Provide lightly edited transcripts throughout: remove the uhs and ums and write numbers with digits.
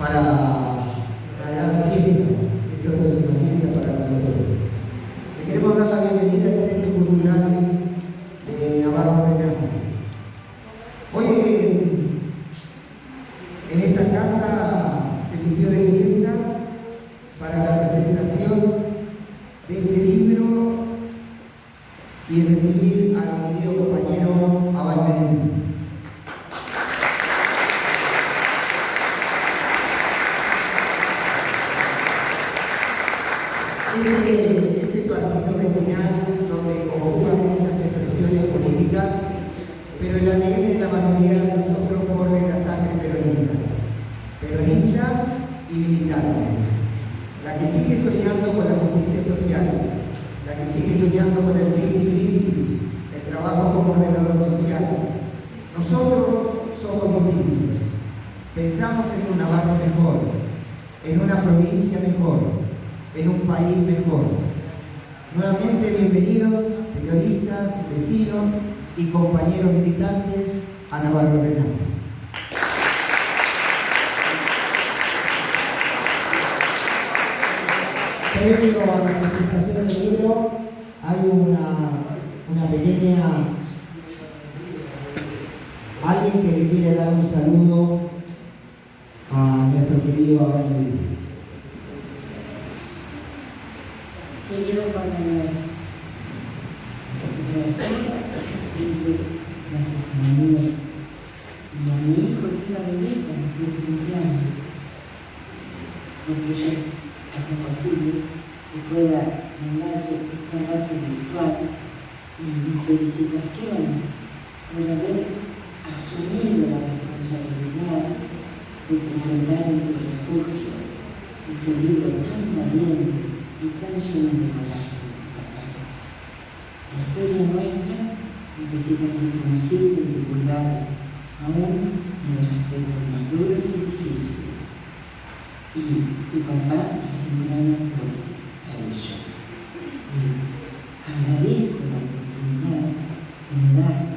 para la fiesta. Esto es una fiesta para nosotros. Le queremos dar la bienvenida al Centro Cultural de Navarro Renace. Hoy en esta casa se vistió de fiesta para la presentación de este libro y recibir al querido compañero Abal Medina. Este partido vecinal donde conjugan muchas expresiones políticas, pero el ADN de la mayoría de nosotros corre la sangre peronista y militante, la que sigue soñando con la justicia social, la que sigue soñando con el 50-50, el trabajo como ordenador social. Nosotros somos distintos, pensamos en un Navarro mejor, en una provincia mejor, en un país mejor. Nuevamente bienvenidos periodistas, vecinos y compañeros militantes a Navarro Renace. Previo a la presentación del libro hay una pequeña... alguien que le quiere dar un saludo a nuestro querido Abal Medina. Querido Juan Manuel, siempre gracias a mí y a mi hijo que iba a venir para los cumpleaños, porque ellos hacen posible que pueda mandarle este abrazo virtual y mi felicitación por haber asumido la responsabilidad de presentar en tu refugio ese libro tan valiente y tan lleno de coraje. La historia nuestra necesita ser conocida y divulgada, aún en los aspectos más duros y difíciles. Y tu papá es un gran apoyo a ello. Y agradezco la oportunidad que me das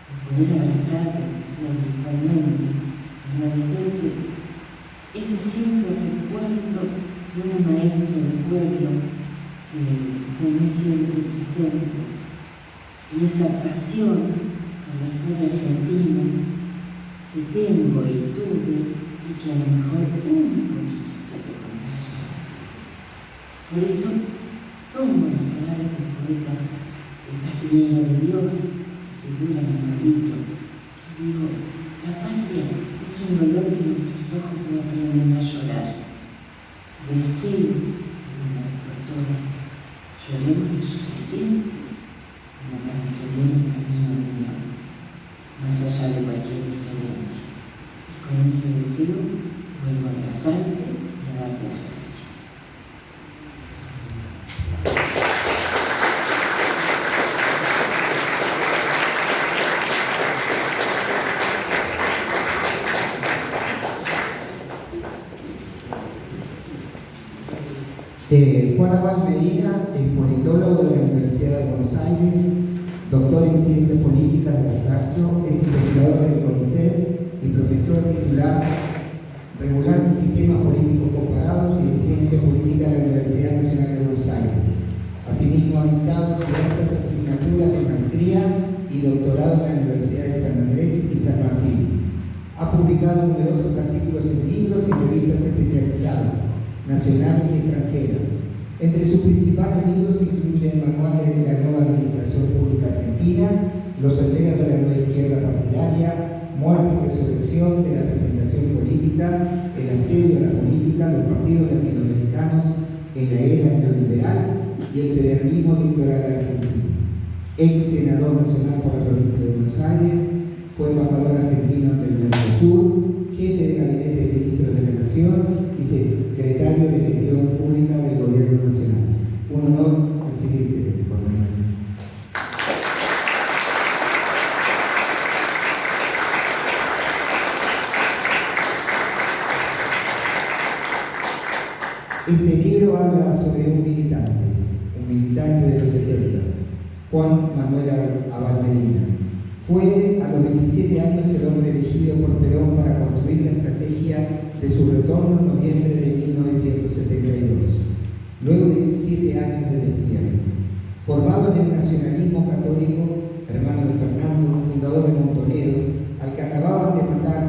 de poder abrazarte, que sea virtualmente, agradecerte ese simple recuerdo de una maestra del pueblo que me siempre presente, y esa pasión por la historia argentina que tengo y tuve y que a lo mejor un poquito te contagia. Por eso tomo las palabras del poeta, el castellano de Dios, que dura Manolito, y digo, la patria es un dolor que nuestros ojos no aprenden a llorar. Deseo que una vez por todas lloremos lo suficiente como para emprender un camino de unión, más allá de cualquier diferencia. Y con ese deseo vuelvo a abrazarte y a darte las gracias. Juan Abal Medina es politólogo de la Universidad de Buenos Aires, doctor en Ciencias Políticas de la Flaxo, es investigador del CONICET y profesor titular regular de Sistemas Políticos Comparados y de Ciencia Política de la Universidad Nacional de Buenos Aires. Asimismo, ha dictado diversas asignaturas de maestría y doctorado en la Universidad de San Andrés y San Martín. Ha publicado numerosos artículos en libros y revistas especializadas, nacionales y extranjeras. Entre sus principales libros se incluye el Manual de la Nueva Administración Pública Argentina, Los senderos de la nueva izquierda partidaria, Muerte y resurrección de la presentación política, El asedio a la política, los partidos latinoamericanos en la era neoliberal y el federalismo electoral argentino. Ex senador nacional por la provincia de Buenos Aires, fue embajador argentino ante el Mercosur, jefe de gabinete de ministros de la Nación y secretario de Gestión Pública del Gobierno Nacional. Un honor recibirte, Juan Manuel. Este libro habla sobre un militante de los 70, Juan Manuel Abal Medina. Fue a los 27 años el hombre elegido por Perón para construir la estrategia de su retorno en noviembre de 1972, luego de 17 años de destierro. Formado en el nacionalismo católico, hermano de Fernando, fundador de Montoneros, al que acababan de matar,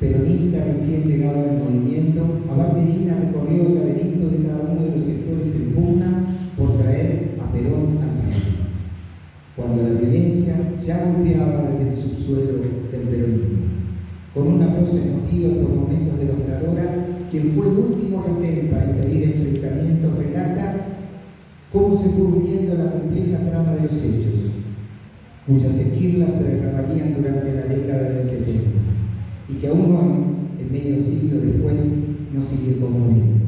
peronista recién llegado al movimiento, Abad Medina recorrió el laberinto de cada uno de los sectores en pugna por traer a Perón al país, cuando la violencia ya golpeaba desde el subsuelo del peronismo. Con una prosa emotiva y por momentos devastadora, quien fue el último retén para impedir enfrentamientos relata cómo se fue urdiendo la compleja trama de los hechos, cuyas esquirlas se derramarían durante la década del 70, y que aún hoy, en medio siglo después, nos sigue conmoviendo.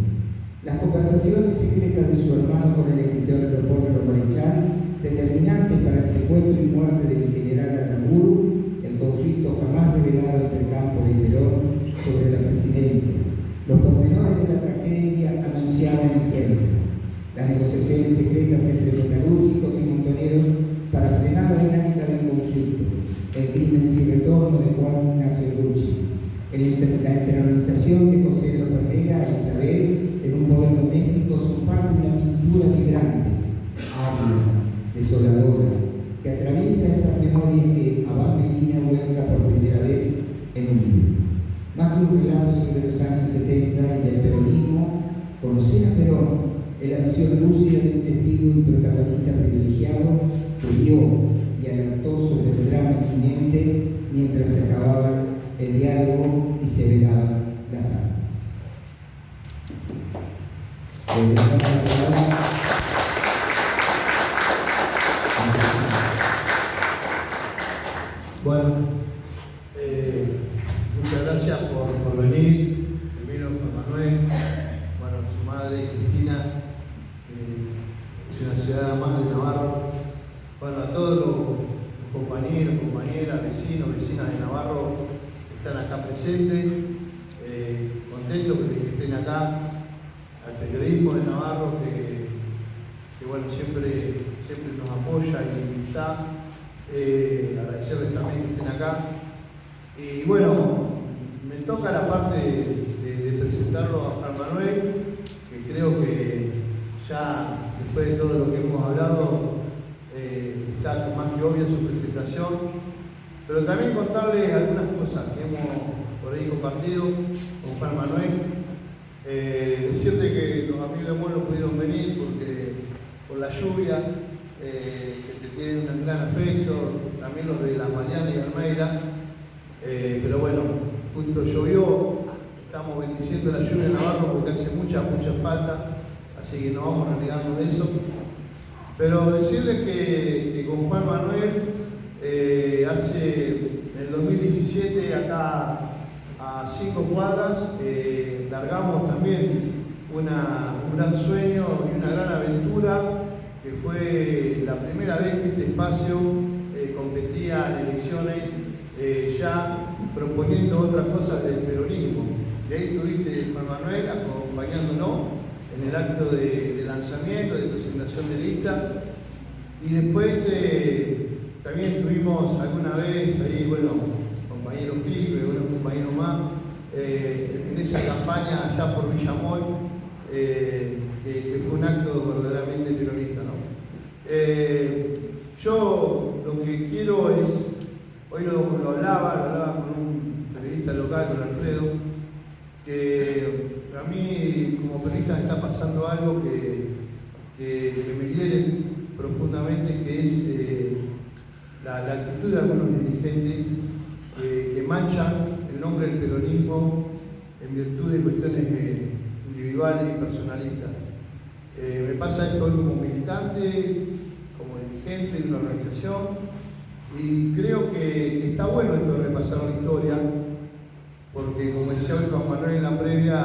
Las conversaciones secretas de su hermano con el escritor Leopoldo Marechal, determinantes para el secuestro y muerte del general Aramburu, el conflicto jamás revelado entre Cámpora y Perón sobre la presidencia, los pormenores de la tragedia anunciada en Ezeiza, las negociaciones secretas entre metalúrgicos y montoneros para frenar la dinámica del conflicto, el crimen sin retorno de Juan Ignacio Grucci, la internalización de José López Rega e Isabel en un poder doméstico son parte de una pintura vibrante, árida, desoladora, que atraviesa esas memorias que Abad Medina vuelca por primera vez en un libro. Más que un relato sobre los años 70 y del peronismo, conocer a Perón es la visión lúcida de un testigo y protagonista privilegiado que vio y alertó sobre el drama inminente mientras se acababa el diálogo y se velaban las armas. Bueno, muchas gracias por venir. Primero Juan Manuel, bueno, su madre Cristina, es una ciudadana más de Navarro. Bueno, a todos los compañeros, compañeras, vecinos, vecinas de Navarro que están acá presentes, contentos de que estén acá, al periodismo de Navarro que bueno, siempre nos apoya y está. Agradecerles también que estén acá. Y bueno, me toca la parte de presentarlo a Juan Manuel, que creo que ya después de todo lo que hemos hablado está más que obvia su presentación, pero también contarles algunas cosas que hemos por ahí compartido con Juan Manuel. Decirte que los amigos de Muelo pudieron venir porque por la lluvia, que te tienen un gran afecto, también los de La Mariana y Almeida, pero bueno, justo llovió, estamos bendiciendo la lluvia en Navarro porque hace mucha falta, así que no vamos renegando de eso. Pero decirles que con Juan Manuel, hace en el 2017, acá a 5 cuadras, largamos también un gran sueño y una gran aventura, que fue la primera vez que este espacio competía en elecciones, ya proponiendo otras cosas del peronismo. Y ahí estuviste, Juan Manuel, acompañándonos en el acto de lanzamiento, de presentación de lista. Y después también estuvimos alguna vez ahí, bueno, compañero Figue, bueno, compañero más, en esa campaña allá por Villamol, que fue un acto verdaderamente peronista, ¿no? Yo lo que quiero es, hoy lo hablaba con un periodista local, con Alfredo, que a mí como periodista me está pasando algo que me hiere profundamente, que es la actitud de algunos dirigentes que manchan el nombre del peronismo en virtud de cuestiones individuales y personalistas. Me pasa esto hoy como militante, como dirigente de una organización, y creo que está bueno esto de repasar la historia, porque como decía hoy Juan Manuel en la previa,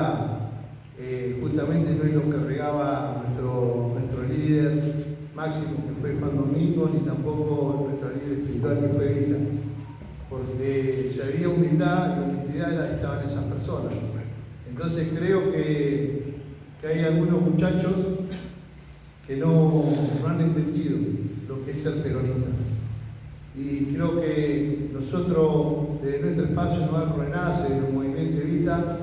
justamente no es lo que regaba nuestro líder máximo, que fue Juan Domingo, ni tampoco nuestra líder espiritual, que fue Vila, porque si había humildad y honestidad estaban esas personas. Entonces creo que hay algunos muchachos que no han entendido lo que es ser peronista. Y creo que nosotros, desde nuestro espacio Navarro Renace, del movimiento Evita,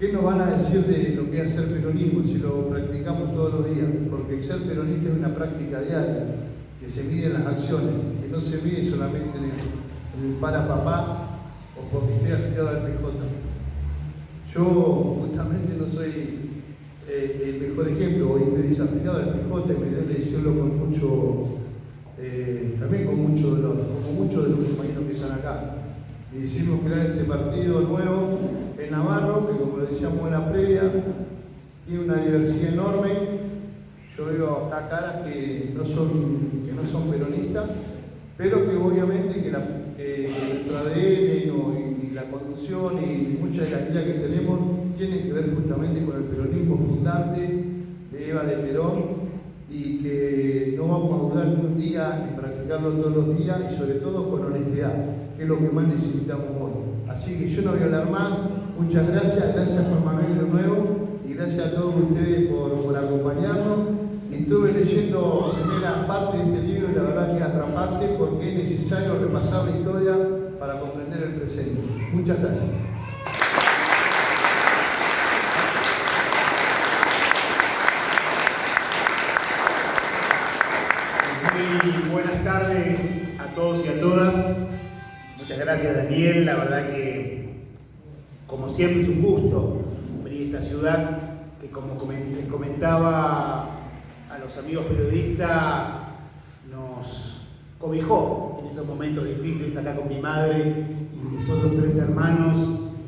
¿Qué nos van a decir de lo que es ser peronismo si lo practicamos todos los días? Porque el ser peronista es una práctica diaria, que se mide en las acciones, que no se mide solamente en el para papá o porque esté afiliado al PJ. Yo justamente no soy el mejor ejemplo, hoy estoy desafiliado al PJ y me dio decirlo con mucho, también con mucho dolor, como muchos de los compañeros que están acá. Y decidimos crear este partido nuevo en Navarro, que como decíamos en la previa, tiene una diversidad enorme. Yo veo acá caras que no son peronistas, pero que obviamente que nuestro ADN y la conducción y muchas de las ideas que tenemos tienen que ver justamente con el peronismo fundante de Eva de Perón, y que no vamos a dudar ni un día en practicarlo todos los días y sobre todo con honestidad, que es lo que más necesitamos hoy. Así que yo no voy a hablar más. Muchas gracias por Manuel de nuevo y gracias a todos ustedes por acompañarnos. Estuve leyendo primera parte de este libro y la verdad que es atrapante porque es necesario repasar la historia para comprender el presente. Muchas gracias. Muy buenas tardes a todos y a todas. Muchas gracias, Daniel. La verdad que, como siempre, es un gusto venir a esta ciudad que, como les comentaba a los amigos periodistas, nos cobijó en esos momentos difíciles acá con mi madre y nosotros 3 hermanos.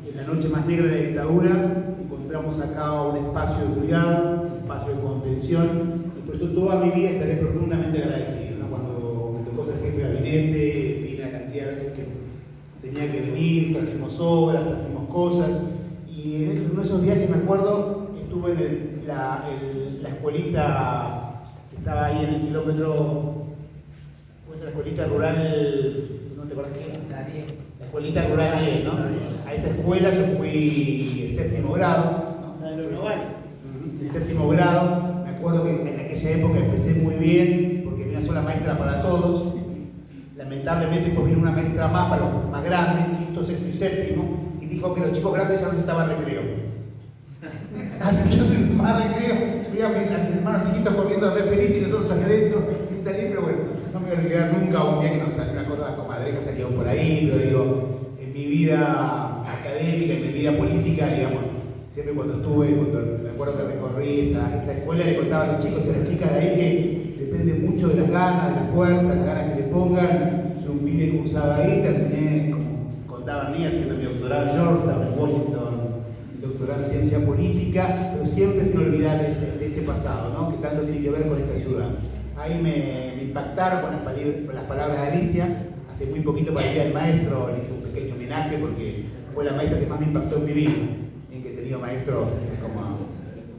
En la noche más negra de la dictadura encontramos acá un espacio de cuidado, un espacio de contención, y por eso toda mi vida estaré profundamente agradecido, ¿no? Cuando me tocó ser jefe de gabinete, vine la cantidad de veces que tenía que venir, trajimos obras, trajimos cosas, y en uno de esos viajes me acuerdo, estuve en la escuelita que estaba ahí en el kilómetro, la escuelita rural, ¿no te acuerdas qué era? La escuelita rural 10, ¿no? A esa escuela yo fui el 7º grado, ¿no? La de los Novales. El 7º grado, me acuerdo que en aquella época empecé muy bien, porque había una sola maestra para todos. Lamentablemente pues vino una maestra más para los más grandes, 5º, 6º y 7º, y dijo que los chicos grandes ya no necesitaban recreo. Así que no tuvimos más recreo, veía a mis hermanos chiquitos corriendo re feliz y nosotros aquí adentro sin salir, pero bueno, no me voy a olvidar nunca un día que nos salió una cosa comadreja, salíamos por ahí, pero digo, en mi vida académica, en mi vida política, digamos, siempre cuando me acuerdo que recorrí esa escuela, le contaba a los chicos y a las chicas de ahí que depende mucho de las ganas, de la fuerza, las ganas que le pongan. Yo un pibe que usaba ahí, terminé, como contaban mí, haciendo mi doctorado en Georgetown, en Washington, doctorado en ciencia política, pero siempre sin olvidar de ese pasado, ¿no? Que tanto tiene que ver con esta ciudad. Ahí me impactaron con las palabras de Alicia. Hace muy poquito para el Día del Maestro le hice un pequeño homenaje porque fue la maestra que más me impactó en mi vida, en que he tenido maestros como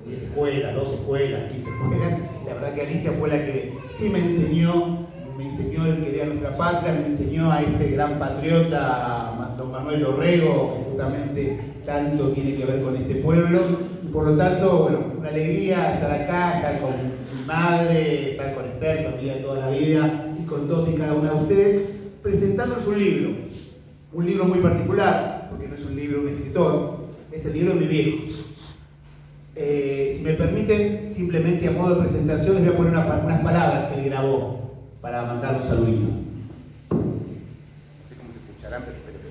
10 escuelas, 12 escuelas, 15 escuelas. La verdad que Alicia fue la que sí me enseñó el querer a nuestra patria, me enseñó a este gran patriota, don Manuel Dorrego, que justamente tanto tiene que ver con este pueblo, y por lo tanto, bueno, una alegría estar acá, estar con mi madre, estar con Esther, su amiga de toda la vida, y con todos y cada una de ustedes, presentándoles un libro muy particular, porque no es un libro de un escritor, es el libro de mi viejo. Si me permiten, simplemente a modo de presentación les voy a poner unas palabras que él grabó para mandarle un saludito. No sé cómo se escucharán, pero espero que...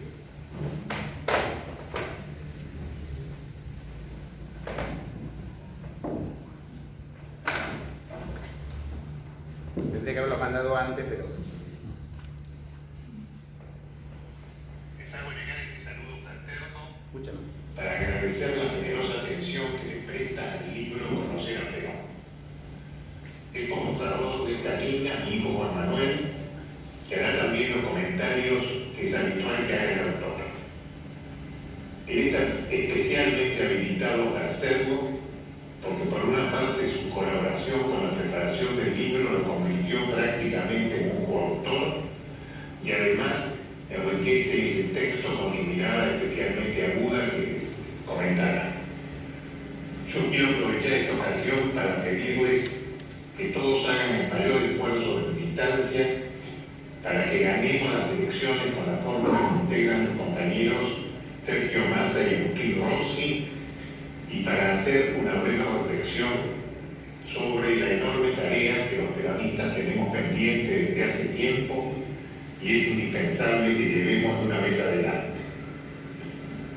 Tendría que haberlo mandado antes, pero... Les hago llegar este saludo fraterno Escúchame. para agradecer la generosa atención que le prestan al libro Conocer a Perón. Hemos mostrado de esta línea a mi hijo Juan Manuel, que hará también los comentarios que es habitual que haga el autor. Él está especialmente habilitado para hacerlo porque por una parte su colaboración con la preparación del libro lo convirtió prácticamente en un coautor y además enriquece ese texto con su mirada especialmente aguda que les comentará. Yo quiero aprovechar esta ocasión para pedirles que todos hagan el mayor esfuerzo de militancia para que ganemos las elecciones con la forma que integran los compañeros Sergio Massa y Agustín Rossi, y para hacer una breve reflexión sobre la enorme tarea que los peronistas tenemos pendiente desde hace tiempo y es indispensable que llevemos de una vez adelante.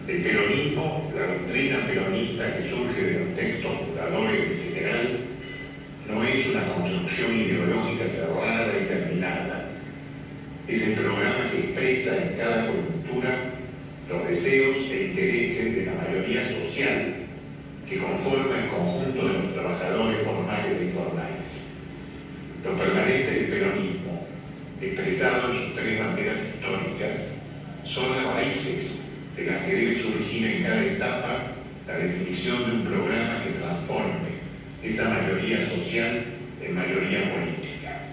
El peronismo, la doctrina peronista que surge de los textos fundadores en general, no es una construcción ideológica cerrada y terminada. Es el programa que expresa en cada coyuntura los deseos e intereses de la mayoría social que conforma el conjunto de los trabajadores formales e informales. Lo permanente del peronismo, expresado en sus tres banderas históricas, son las raíces de las que debe surgir en cada etapa la definición de un programa que transforme esa mayoría social en mayoría política.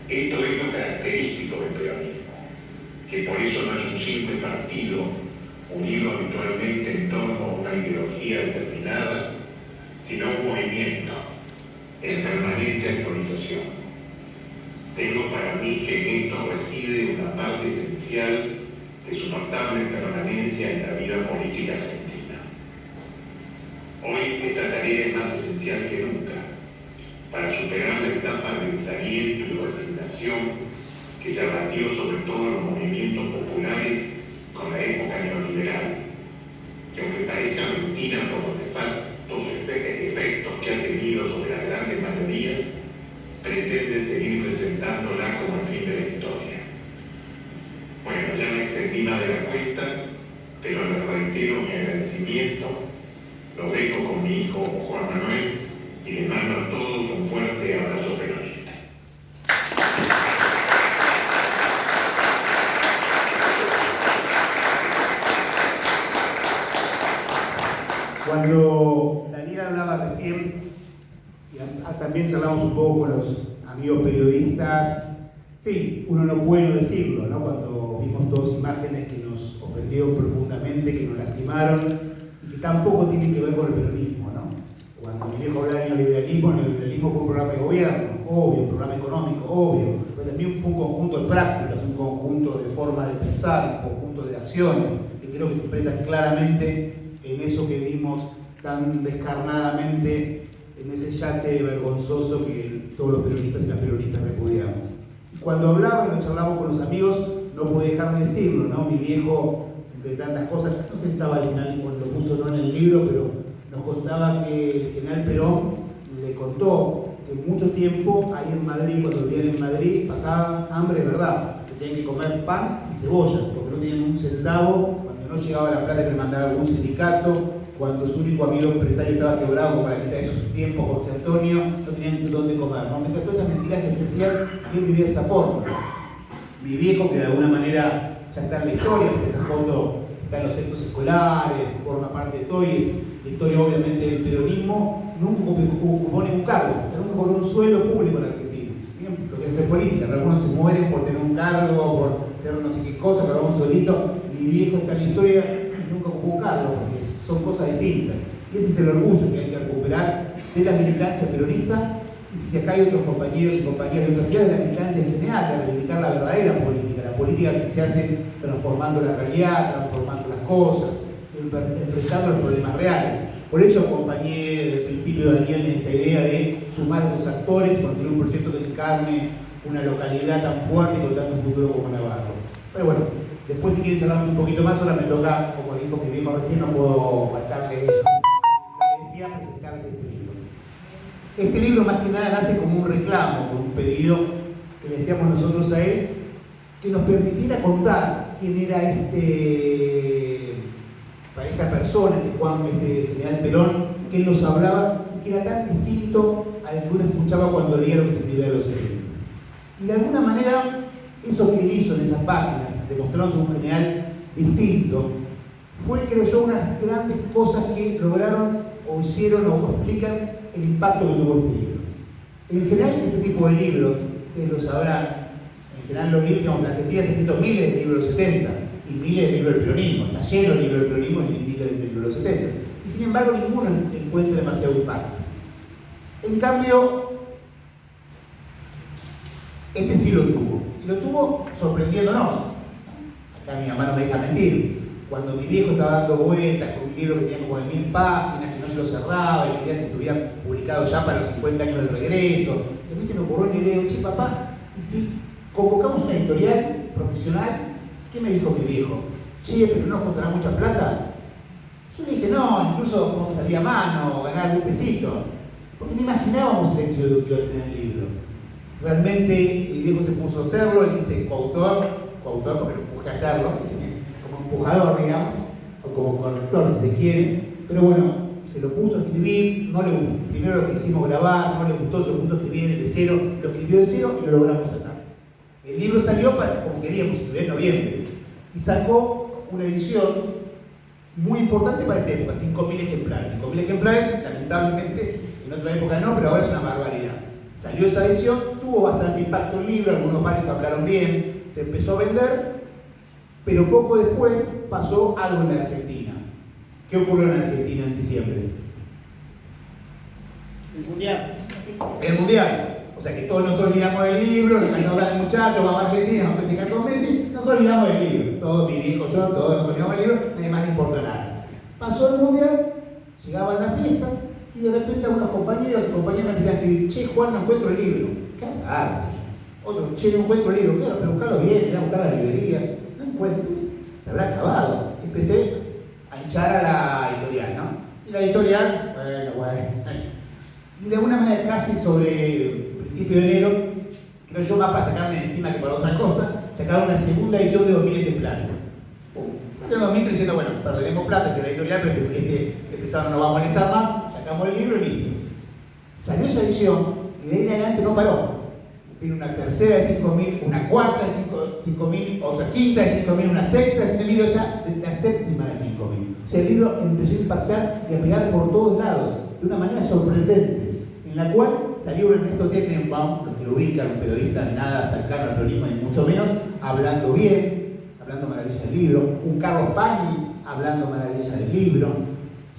Esto es lo característico del peronismo, que por eso no es un simple partido unido habitualmente en torno a una ideología determinada, sino un movimiento en permanente actualización. Tengo para mí que en esto reside una parte esencial de su notable permanencia en la vida política argentina. Hoy esta tarea es más esencial que nunca para superar la etapa de desaliento y resignación que se abatió sobre todo los movimientos populares con la época neoliberal, que aunque parezca mentira por los nefastos efectos que ha tenido sobre las grandes mayorías, pretenden seguir presentándola como el fin de la historia. Bueno, ya me extendí más de la cuenta, pero les reitero mi agradecimiento, lo dejo con mi hijo Juan Manuel y les mando a todos un fuerte abrazo peronista. Cuando Daniel hablaba recién, y también charlamos un poco con los amigos periodistas, sí, uno no puede no decirlo, ¿no? Cuando vimos dos imágenes que nos ofendieron profundamente, que nos lastimaron, y que tampoco tienen que ver con el peronismo, ¿no? Cuando mi viejo hablaba de neoliberalismo, el neoliberalismo fue un programa de gobierno, obvio, un programa económico, obvio, pero también fue un conjunto de prácticas, un conjunto de formas de pensar, un conjunto de acciones, que creo que se expresan claramente en eso que vimos tan descarnadamente en ese yate vergonzoso que todos los peronistas y las peronistas repudiamos. Y cuando hablaba y nos charlamos con los amigos, no pude dejar de decirlo, ¿no? Mi viejo, entre tantas cosas, no sé si estaba al final cuando lo puso no en el libro, pero nos contaba que el general Perón le contó que mucho tiempo ahí en Madrid, cuando vivían en Madrid, pasaban hambre de verdad, que tenían que comer pan y cebolla, porque no tenían un centavo, cuando no llegaba la plata que le mandaba algún sindicato, cuando su único amigo empresario estaba quebrado para quitar esos tiempos, José Antonio, no tenían dónde comer, ¿no? Mientras todas esas mentiras que se hacían, yo vivía de esa forma. Mi viejo, que de alguna manera ya está en la historia, porque ese fondo está en los textos escolares, forma parte de todo, y es la historia obviamente del peronismo, nunca ocupó ningún cargo, o sea, nunca cobró un sueldo público en Argentina. Miren lo que es hacer política, algunos se mueren por tener un cargo, por hacer no sé qué cosa, pero un sueldito. Mi viejo está en la historia, nunca ocupó un cargo, porque son cosas distintas. Y ese es el orgullo que hay que recuperar de la militancia peronista, y si acá hay otros compañeros y compañeras de otras ciudades, de la militancia en general, de reivindicar la verdadera política, la política que se hace transformando la realidad, transformando las cosas, enfrentando los problemas reales. Por eso acompañé desde el principio a Daniel en esta idea de sumar a los actores y construir un proyecto que encarne una localidad tan fuerte y con tanto futuro como Navarro. Pero bueno, después si quieren charlar un poquito más, ahora me toca, como dijo mi viejo recién, no puedo faltarle eso. Le decía presentarles este libro. Este libro más que nada nace como un reclamo, como un pedido que le hacíamos nosotros a él, que nos permitiera contar quién era para esta persona, este general Perón, que él nos hablaba y que era tan distinto al que uno escuchaba cuando leía lo que se escribía de los libros. Y de alguna manera, eso que él hizo en esas páginas, demostrarnos un general distinto, fue, creo yo, unas grandes cosas que lograron o hicieron o explican el impacto que tuvo este libro. En general, este tipo de libros, ustedes lo sabrán, en general los libros, digamos, en Argentina se han escrito miles de libros de los 70 y miles de libros del peronismo, está lleno de libros del peronismo y miles de libros de los 70. Y sin embargo, ninguno encuentra demasiado impacto. En cambio, este sí lo tuvo. Y lo tuvo sorprendiéndonos. Acá mi mamá no me deja mentir. Cuando mi viejo estaba dando vueltas con libro que tenía como de 1000 páginas, que no se lo cerraba, y quería que estuviera publicado ya para los 50 años del regreso. Y a mí se me ocurrió una idea, che papá, ¿y si convocamos una editorial profesional? ¿Qué me dijo mi viejo? Che, pero no nos costará mucha plata. Yo le dije, no, incluso podemos salir a mano, ganar algún pesito. Porque no imaginábamos el éxito que iba a tener el libro. Realmente mi viejo se puso a hacerlo, él dice coautor porque lo empujé a hacerlo, como empujador, digamos, o como corrector si se quiere. Pero bueno, se lo puso a escribir, no le gustó. Primero lo quisimos grabar, no le gustó, se lo puso a escribir de cero, lo escribió de cero y lo logramos sacar. El libro salió como queríamos, en noviembre, y sacó una edición muy importante para esta época, 5.000 ejemplares. 5.000 ejemplares, lamentablemente, en otra época no, pero ahora es una barbaridad. Salió esa edición, tuvo bastante impacto el libro, algunos bares hablaron bien, se empezó a vender, pero poco después pasó algo en la Argentina. ¿Qué ocurrió en Argentina en diciembre? El Mundial. El Mundial. O sea que todos nos olvidamos del libro, nos dan muchachos, vamos a Argentina, vamos a festejar con Messi, nos olvidamos del libro. Todos, mi viejo, yo, todos nos olvidamos del libro, nadie más le importa nada. Pasó el Mundial, llegaban las fiestas, y de repente algunos compañeros y compañeras me empiezan a escribir, che, Juan, no encuentro el libro. ¿Qué hablas? Otro, che, no encuentro el libro. Claro, pero buscarlo bien, mirá, buscar la librería. No encuentro. Se habrá acabado. Empecé a hinchar a la editorial, ¿no? Y la editorial, bueno. Y de alguna manera casi sobre principio de enero, creo yo más para sacarme de encima que para otra cosa, sacaron una segunda edición de 2.000 ejemplares. En 2000 diciendo, bueno, perderemos plata, es la editorial, pero este pesado no va a molestar más, sacamos el libro y listo. Salió esa edición y de ahí en adelante no paró. Vino una tercera de 5.000, una cuarta de 5.000, otra quinta de 5.000, una sexta, este libro está de la séptima de 5.000. O sea, el libro empezó a impactar y a pegar por todos lados, de una manera sorprendente, en la cual salió Ernesto Tenenbaum, los que lo ubican, un periodista nada cercano al periodismo, ni mucho menos, hablando bien, hablando maravillas del libro, un Carlos Pagni hablando maravillas del libro,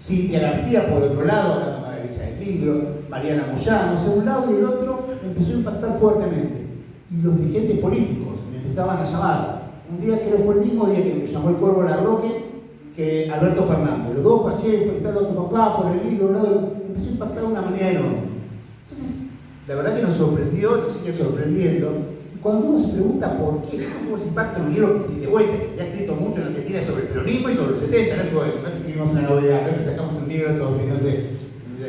Cintia García por otro lado hablando maravillas del libro, Mariana Moyano, o sea, un lado y el otro empezó a impactar fuertemente. Y los dirigentes políticos me empezaban a llamar. Un día, creo que fue el mismo día que me llamó el Corvo Larroque que Alberto Fernández. Los dos Pacheco, está tu papá por el libro, empezó a impactar de una manera enorme. Entonces, la verdad que nos sorprendió, nos sigue sorprendiendo. Y cuando uno se pregunta por qué, cómo se impacta un libro que se de vuelta, que se ha escrito mucho en Argentina sobre el peronismo y sobre los 70, no escribimos una novela, no sacamos un libro sobre, no sé,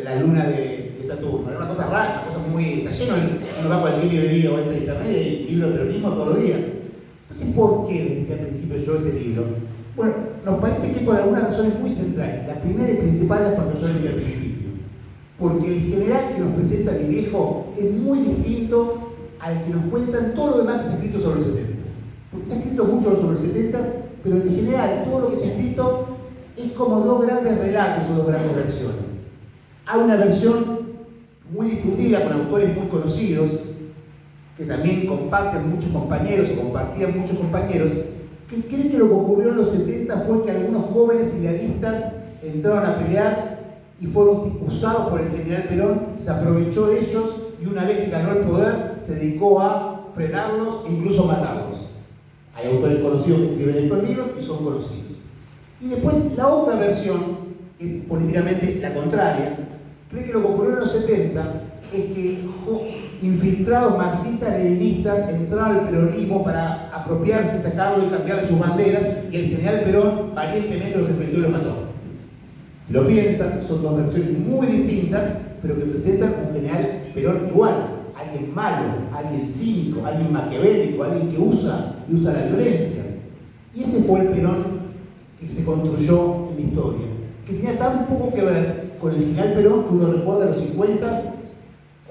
la luna de Saturno, era una cosa rara, una cosa muy, está lleno, uno va a cualquier librería o entra a internet y libro de peronismo todos los días. Entonces, ¿por qué les decía al principio yo este libro? Bueno, nos parece que por algunas razones muy centrales. La primera y principal es cuando yo decía al principio. Porque el general que nos presenta mi viejo es muy distinto al que nos cuentan todo lo demás que se ha escrito sobre el 70. Porque se ha escrito mucho sobre el 70, pero en general todo lo que se ha escrito es como dos grandes relatos o dos grandes versiones. Hay una versión muy difundida con autores muy conocidos, que también comparten muchos compañeros o compartían muchos compañeros, que creen que lo que ocurrió en los 70 fue que algunos jóvenes idealistas entraron a pelear y fueron usados por el general Perón, se aprovechó de ellos y una vez que ganó el poder se dedicó a frenarlos e incluso matarlos. Hay autores conocidos que escriben estos libros y son conocidos. Y después la otra versión, que es políticamente la contraria, cree que lo que ocurrió en los 70 es que infiltrados marxistas-leninistas entraron al peronismo para apropiarse, sacarlo y cambiar sus banderas, y el general Perón valientemente los enfrentó y los mató. Si lo piensan, son dos versiones muy distintas, pero que presentan un general Perón igual, alguien malo, alguien cínico, alguien maquiavélico, alguien que usa la violencia. Y ese fue el Perón que se construyó en la historia, que tenía tan poco que ver con el general Perón que uno recuerda los 50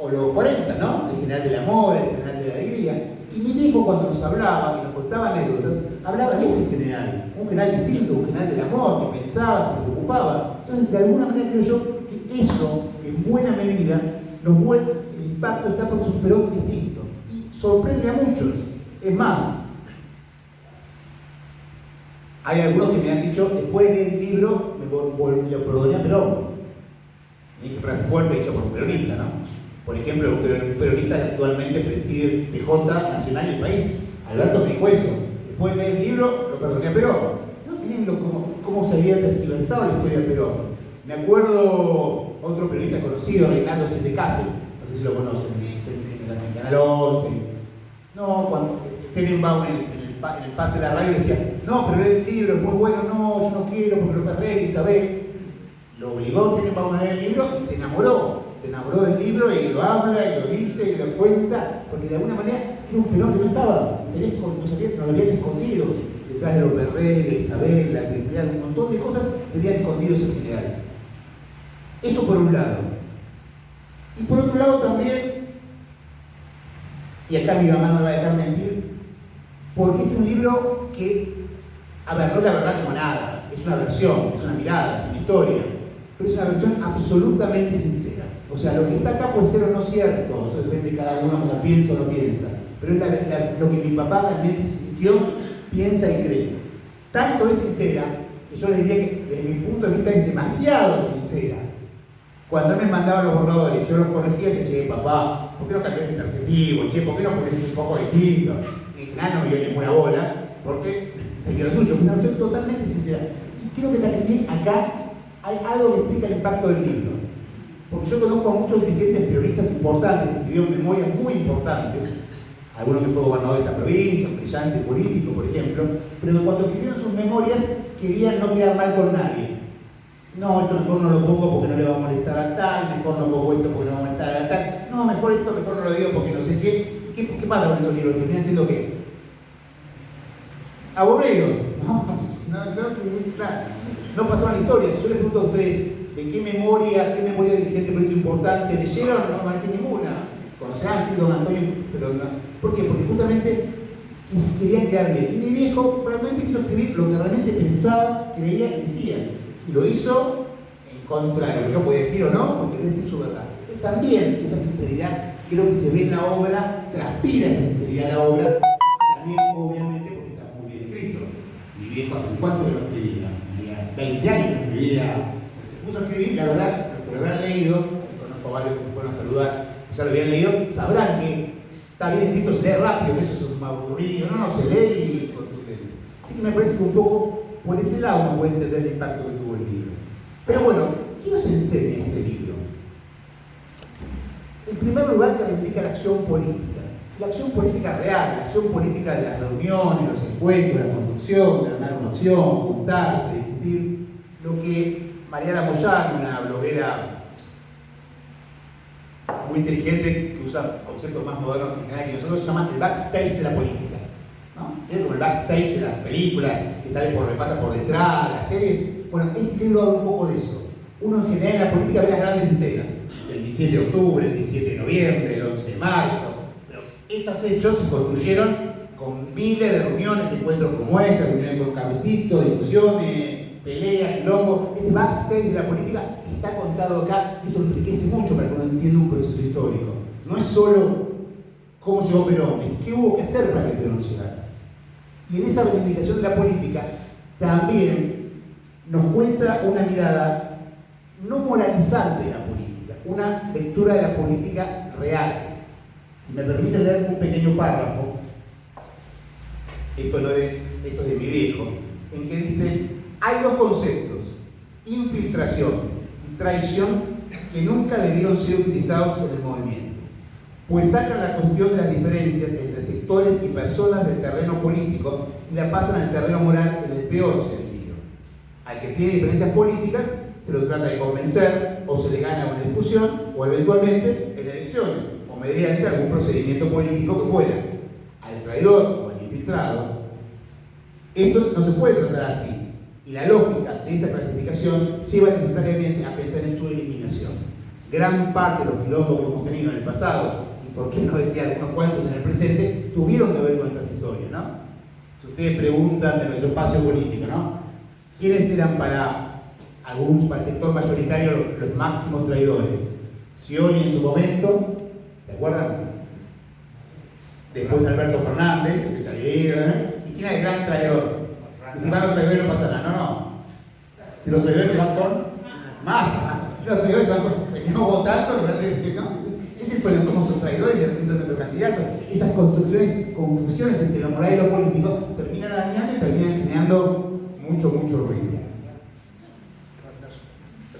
o los 40, ¿no? El general del amor, el general de la alegría. Y mi viejo cuando nos hablaba y nos contaba anécdotas, hablaba de ese general, un general distinto, un general del amor, que pensaba, que se preocupaba. Entonces, de alguna manera creo yo que eso, en buena medida, nos vuelve, el impacto está por un Perón distinto. Y sorprende a muchos. Es más, hay algunos que me han dicho, después del libro, lo perdoné a Perón. Y que frase fuerte hecha por un peronista, ¿no? Por ejemplo, un peronista que actualmente preside PJ Nacional y el país, Alberto me dijo eso. Después del libro, lo perdoné a Perón. No, miren cómo se había tergiversado la historia de Perón. Me acuerdo otro periodista conocido, Reinaldo Sindecase, no sé si lo conocen, en Canal 11. No, cuando Tenenbaum en el pase de la radio decía, no, pero el libro es muy bueno, no, yo no quiero porque lo perré, Isabel. Lo obligó Tenenbaum a leer el libro y se enamoró del libro y lo habla y lo dice y lo cuenta, porque de alguna manera era un Perón que no estaba, nos lo habían escondido detrás de López Rega, Isabel, la Triple, un montón de cosas se habían escondido en general. Eso por un lado. Y por otro lado también, y acá mi mamá no me va a dejar mentir, porque es un libro que, a ver, no es la verdad como nada, es una versión, es una mirada, es una historia, pero es una versión absolutamente sincera. O sea, lo que está acá puede ser o no cierto, eso depende de cada uno, lo piensa o no piensa, pero es lo que mi papá realmente sintió, piensa y cree. Tanto es sincera, que yo les diría que desde mi punto de vista es demasiado sincera. Cuando él me mandaba los borradores, yo los corregía y decía, che, papá, ¿por qué no cambias el adjetivo? Che, ¿por qué no pones un poco distinto? En general no me dio ninguna bola, porque seguía lo suyo, una versión totalmente sincera. Y creo que también acá hay algo que explica el impacto del libro. Porque yo conozco a muchos dirigentes periodistas importantes que escribieron memorias muy importantes, algunos que fue gobernador de esta provincia, un brillante político, por ejemplo, pero cuando escribieron sus memorias querían no quedar mal con nadie. No, esto mejor no lo pongo porque no le va a molestar a tal, mejor no pongo esto porque no va a molestar a tal, no, mejor esto, mejor no lo digo porque no sé qué. ¿Qué pasa con esos libros? ¿Terminan siendo qué? Aburridos. No pasaron la historia. Si yo les pregunto a ustedes de qué memoria de dirigente político importante leyeron, no me parece ninguna. Conocerán si don Antonio, pero no. ¿Por qué? Porque justamente querían quedar bien. Y mi viejo realmente quiso escribir lo que realmente pensaba, creía y decía. Y lo hizo en contra de lo que yo podía decir o no, porque decir su verdad. También esa sinceridad, creo que se ve en la obra, transpira esa sinceridad en la obra, también obviamente porque está muy bien escrito. Mi viejo hace cuánto que lo escribía, 20 años que escribía, se puso a escribir, la verdad, los que lo habían leído, conozco varios que me fueron a saludar, ya lo habían leído, sabrán que está bien escrito, se lee rápido, que eso es un aburrido, no, se lee y es contundente. Así que me parece que un poco por ese lado uno puede entender el impacto que tuvo el libro. Pero bueno, ¿qué nos enseña este libro? En primer lugar, que reivindica la acción política real, la acción política de las reuniones, los encuentros, la construcción, de armar una opción, juntarse, discutir, lo que Mariana Moyano, una bloguera muy inteligente que usa conceptos más modernos que nosotros, se llama el backstage de la política. ¿No? Es como el backstage de las películas, que sale por lo que pasa por detrás, las series. Bueno, este libro habla un poco de eso. Uno en general en la política ve las grandes escenas. El 17 de octubre, el 17 de noviembre, el 11 de marzo. Pero esos hechos se construyeron con miles de reuniones, encuentros como este, reuniones con cabecitos, discusiones, peleas, quilombo. Ese backstage de la política está contado acá y eso enriquece mucho para que uno entienda un proceso histórico. No es solo cómo llegó Perón, es qué hubo que hacer para que Perón llegara. Y en esa reivindicación de la política también nos cuenta una mirada no moralizante de la política, una lectura de la política real. Si me permiten leer un pequeño párrafo, esto es de mi viejo, en que dice: hay dos conceptos, infiltración y traición, que nunca debieron ser utilizados en el movimiento, pues sacan la cuestión de las diferencias entre sectores y personas del terreno político y la pasan al terreno moral en el peor sentido. Al que tiene diferencias políticas se lo trata de convencer o se le gana una discusión o eventualmente en elecciones o mediante algún procedimiento político que fuera. Al traidor o al infiltrado, esto no se puede tratar así y la lógica de esa clasificación lleva necesariamente a pensar en su eliminación. Gran parte de los quilombos que hemos tenido en el pasado, y por qué no decir algunos cuantos en el presente, tuvieron que ver con estas historias, ¿no? Si ustedes preguntan de nuestro espacio político, ¿no? ¿Quiénes eran para el sector mayoritario los máximos traidores? Scioli en su momento, ¿se acuerdan? Después Alberto Fernández, que salieron, ¿y quién era el gran traidor? Y si van los traidores no pasa nada, no. Si los traidores se van con Massa, los traidores van con no votando, ¿no? Ese es el problema, como son traidores y de repente son nuestros candidatos. Esas construcciones, confusiones entre lo moral y lo político terminan dañando y terminan generando mucho ruido.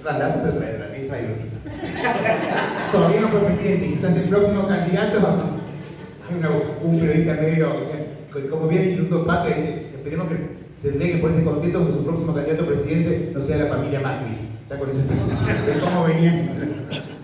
Randazo, pero traidor. Todavía no fue presidente, quizás el próximo candidato, un periodista medio, como bien el Instituto Paca, dice, esperemos que tendría que ponerse contento que su próximo candidato a presidente no sea la familia Macri. Ya con eso está, de cómo venían.